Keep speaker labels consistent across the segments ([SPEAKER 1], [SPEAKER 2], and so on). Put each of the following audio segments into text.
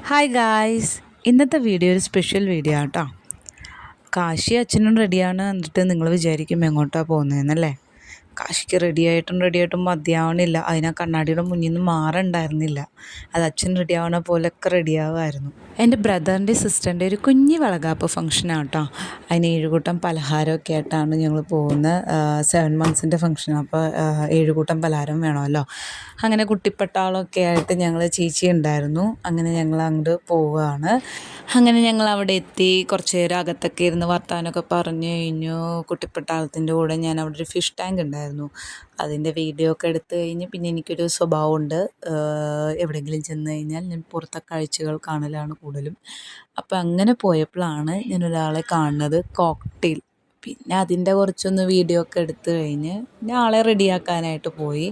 [SPEAKER 1] Hi guys, ഇന്നത്തെ video ഒരു special video ആട്ടോ. കാശി അച്ഛനും റെഡിയാണ്. എന്നിട്ട് നിങ്ങൾ വിചാരിക്കും എങ്ങോട്ടാണ് പോകുന്നതെന്നല്ലേ. കാശിക്ക് റെഡിയായിട്ടും മതിയാവണില്ല. അതിനാ കണ്ണാടിയുടെ മുന്നിൽ നിന്ന് മാറുണ്ടായിരുന്നില്ല. അത് അച്ഛൻ റെഡിയാവണ പോലെയൊക്കെ റെഡിയാവുമായിരുന്നു. എൻ്റെ ബ്രദറിൻ്റെ സിസ്റ്ററിൻ്റെ ഒരു കുഞ്ഞ് വളകാപ്പ് ഫംഗ്ഷനാണ് കേട്ടോ. അതിന് 7 കൂട്ടം പലഹാരമൊക്കെ ആയിട്ടാണ് ഞങ്ങൾ പോകുന്നത്. 7 മന്ത്സിൻ്റെ ഫംഗ്ഷൻ. അപ്പോൾ 7 കൂട്ടം പലഹാരം വേണമല്ലോ. അങ്ങനെ കുട്ടിപ്പട്ടാളമൊക്കെ ആയിട്ട് ഞങ്ങൾ ചേച്ചി ഉണ്ടായിരുന്നു. അങ്ങനെ ഞങ്ങൾ അങ്ങോട്ട് പോവുകയാണ്. അങ്ങനെ ഞങ്ങൾ അവിടെ എത്തി കുറച്ച് നേരം അകത്തൊക്കെ ഇരുന്ന് വർത്താനമൊക്കെ പറഞ്ഞു കഴിഞ്ഞു. കുട്ടിപ്പട്ടാളത്തിൻ്റെ കൂടെ ഞാൻ അവിടെ ഒരു ഫിഷ് ടാങ്ക് ഉണ്ടായിരുന്നു. അതിൻ്റെ വീഡിയോ ഒക്കെ എടുത്തു കഴിഞ്ഞ് പിന്നെ എനിക്കൊരു സ്വഭാവമുണ്ട്, എവിടെയെങ്കിലും ചെന്ന് കഴിഞ്ഞാൽ ഞാൻ പുറത്തെ കാഴ്ചകൾ കാണലാണ് കൂടുതലും. അപ്പം അങ്ങനെ പോയപ്പോഴാണ് ഞാൻ ഒരാളെ കാണുന്നത്, കോക്ടെയിൽ. പിന്നെ അതിൻ്റെ കുറച്ചൊന്ന് വീഡിയോ ഒക്കെ എടുത്തു കഴിഞ്ഞ് പിന്നെ ആളെ റെഡിയാക്കാനായിട്ട് പോയി.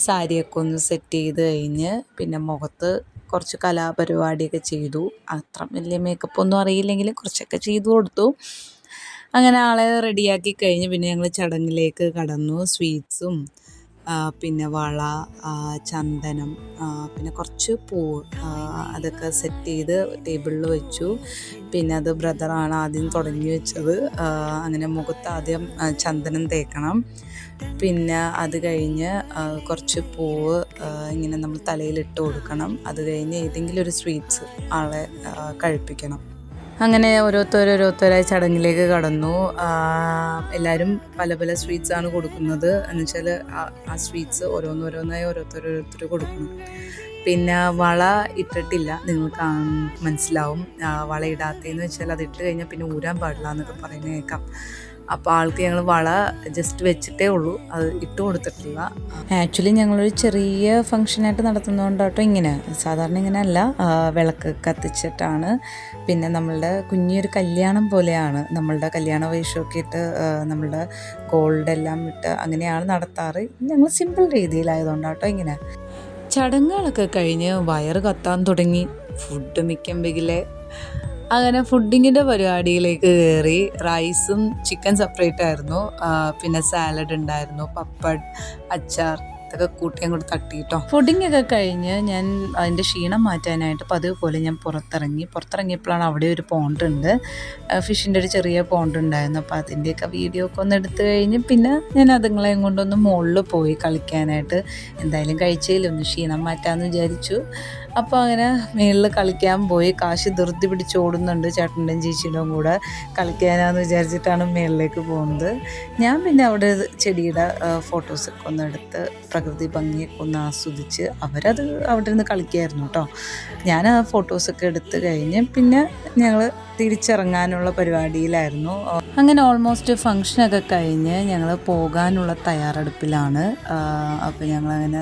[SPEAKER 1] സാരിയൊക്കെ ഒന്ന് സെറ്റ് ചെയ്ത് കഴിഞ്ഞ് പിന്നെ മുഖത്ത് കുറച്ച് കലാപരിപാടിയൊക്കെ ചെയ്തു. അത്ര വലിയ മേക്കപ്പൊന്നും അറിയില്ലെങ്കിലും കുറച്ചൊക്കെ ചെയ്തു കൊടുത്തു. അങ്ങനെ ആളെ റെഡിയാക്കി കഴിഞ്ഞ് പിന്നെ ഞങ്ങൾ ചടങ്ങിലേക്ക് കടന്നു. സ്വീറ്റ്സും പിന്നെ വള, ചന്ദനം, പിന്നെ കുറച്ച് പൂവ്, അതൊക്കെ സെറ്റ് ചെയ്ത് ടേബിളിൽ വെച്ചു. പിന്നെ അത് ബ്രദറാണ് ആദ്യം തുടങ്ങി വെച്ചത്. അങ്ങനെ മുഖത്ത് ആദ്യം ചന്ദനം തേക്കണം. പിന്നെ അത് കഴിഞ്ഞ് കുറച്ച് പൂവ് ഇങ്ങനെ നമ്മൾ തലയിലിട്ട് കൊടുക്കണം. അത് കഴിഞ്ഞ് ഏതെങ്കിലും ഒരു സ്വീറ്റ്സ് ആളെ കഴിപ്പിക്കണം. അങ്ങനെ ഓരോരുത്തരായി ചടങ്ങിലേക്ക് കടന്നു. എല്ലാവരും പല പല സ്വീറ്റ്സാണ് കൊടുക്കുന്നത്. എന്ന് വെച്ചാൽ ആ സ്വീറ്റ്സ് ഓരോന്നോരോന്നായി ഓരോരുത്തർ കൊടുക്കണം. പിന്നെ വള ഇട്ടിട്ടില്ല, നിങ്ങൾക്ക് മനസ്സിലാവും. വള ഇടാത്തതെന്ന് വെച്ചാൽ അത് ഇട്ട് കഴിഞ്ഞാൽ പിന്നെ ഊരാൻ പാടില്ല എന്നൊക്കെ പറയുന്നത് കേൾക്കാം. അപ്പോൾ ആൾക്ക് ഞങ്ങൾ വള ജസ്റ്റ് വെച്ചിട്ടേ ഉള്ളൂ, അത് ഇട്ട് കൊടുത്തിട്ടില്ല. ആക്ച്വലി ഞങ്ങളൊരു ചെറിയ ഫംഗ്ഷനായിട്ട് നടത്തുന്നതുകൊണ്ടാട്ടോ ഇങ്ങനെ. സാധാരണ ഇങ്ങനെ അല്ല, വിളക്ക് കത്തിച്ചിട്ടാണ്. പിന്നെ നമ്മളുടെ കുഞ്ഞൊരു കല്യാണം പോലെയാണ്. നമ്മളുടെ കല്യാണ വേഷമൊക്കെ ഇട്ട് നമ്മളുടെ ഗോൾഡെല്ലാം ഇട്ട് അങ്ങനെയാണ് നടത്താറ്. ഞങ്ങൾ സിമ്പിൾ രീതിയിലായതുകൊണ്ടാട്ടോ ഇങ്ങനെ. ചടങ്ങുകളൊക്കെ കഴിഞ്ഞ് വയറ് കത്താൻ തുടങ്ങി. ഫുഡ് മിക്കുമ്പെങ്കിലേ അങ്ങനെ ഫുഡിങ്ങിൻ്റെ പരിപാടിയിലേക്ക് കയറി. റൈസും ചിക്കൻ സെപ്പറേറ്റ് ആയിരുന്നു. പിന്നെ സാലഡ് ഉണ്ടായിരുന്നു, പപ്പഡ്, അച്ചാർ, ഇതൊക്കെ കൂട്ടി അങ്ങോട്ട് തട്ടിയിട്ടോ. ഫുഡിങ്ങൊക്കെ കഴിഞ്ഞ് ഞാൻ അതിൻ്റെ ക്ഷീണം മാറ്റാനായിട്ട് പതിവ് പോലെ ഞാൻ പുറത്തിറങ്ങിയപ്പോഴാണ് അവിടെ ഒരു പോണ്ട് ഉണ്ട്, ഫിഷിൻ്റെ ഒരു ചെറിയ പോണ്ട് ഉണ്ടായിരുന്നു. അപ്പോൾ അതിൻ്റെയൊക്കെ വീഡിയോ ഒക്കെ ഒന്ന് എടുത്തു കഴിഞ്ഞ് പിന്നെ ഞാൻ അതുങ്ങളെയും കൊണ്ടൊന്ന് മുകളിൽ പോയി കളിക്കാനായിട്ട്. എന്തായാലും കഴിച്ചതിലൊന്ന് ക്ഷീണം മാറ്റാമെന്ന് വിചാരിച്ചു. അപ്പോൾ അങ്ങനെ മുകളിൽ കളിക്കാൻ പോയി. കാശ് ധൃതി പിടിച്ച് ഓടുന്നുണ്ട്, ചേട്ടൻ്റെയും ചേച്ചിയുടെയും കൂടെ കളിക്കാനാന്ന് വിചാരിച്ചിട്ടാണ് മുകളിലേക്ക് പോകുന്നത്. ഞാൻ പിന്നെ അവിടെ ചെടിയുടെ ഫോട്ടോസൊക്കെ ഒന്ന് എടുത്ത് പ്രകൃതി ഭംഗിയൊക്കെ ഒന്ന് ആസ്വദിച്ച് അവരത് അവിടെ നിന്ന് കളിക്കുമായിരുന്നു കേട്ടോ. ഞാൻ ആ ഫോട്ടോസൊക്കെ എടുത്ത് കഴിഞ്ഞ് പിന്നെ ഞങ്ങൾ തിരിച്ചിറങ്ങാനുള്ള പരിപാടിയിലായിരുന്നു. അങ്ങനെ ഓൾമോസ്റ്റ് ഫങ്ഷനൊക്കെ കഴിഞ്ഞ് ഞങ്ങൾ പോകാനുള്ള തയ്യാറെടുപ്പിലാണ്. അപ്പോൾ ഞങ്ങളങ്ങനെ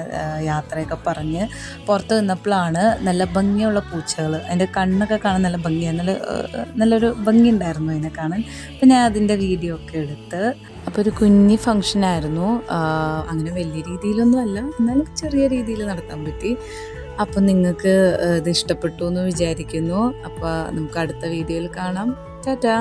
[SPEAKER 1] യാത്രയൊക്കെ പറഞ്ഞ് പുറത്ത് നിന്നപ്പോഴാണ് നല്ല ഭംഗിയുള്ള പൂച്ചകൾ. അതിൻ്റെ കണ്ണൊക്കെ കാണാൻ നല്ല ഭംഗിയാണ്, നല്ലൊരു ഭംഗി ഉണ്ടായിരുന്നു അതിനെ കാണാൻ. അപ്പോൾ ഞാൻ അതിൻ്റെ വീഡിയോ ഒക്കെ എടുത്ത്. അപ്പോൾ ഒരു കുഞ്ഞി ഫങ്ഷനായിരുന്നു. അങ്ങനെ വലിയ രീതിയിലൊന്നും അല്ല, എന്നാലും ചെറിയ രീതിയിൽ നടത്താൻ പറ്റി. അപ്പം നിങ്ങൾക്ക് ഇത് ഇഷ്ടപ്പെട്ടു എന്ന് വിചാരിക്കുന്നു. അപ്പോൾ നമുക്ക് അടുത്ത വീഡിയോയിൽ കാണാം. ടാറ്റാ.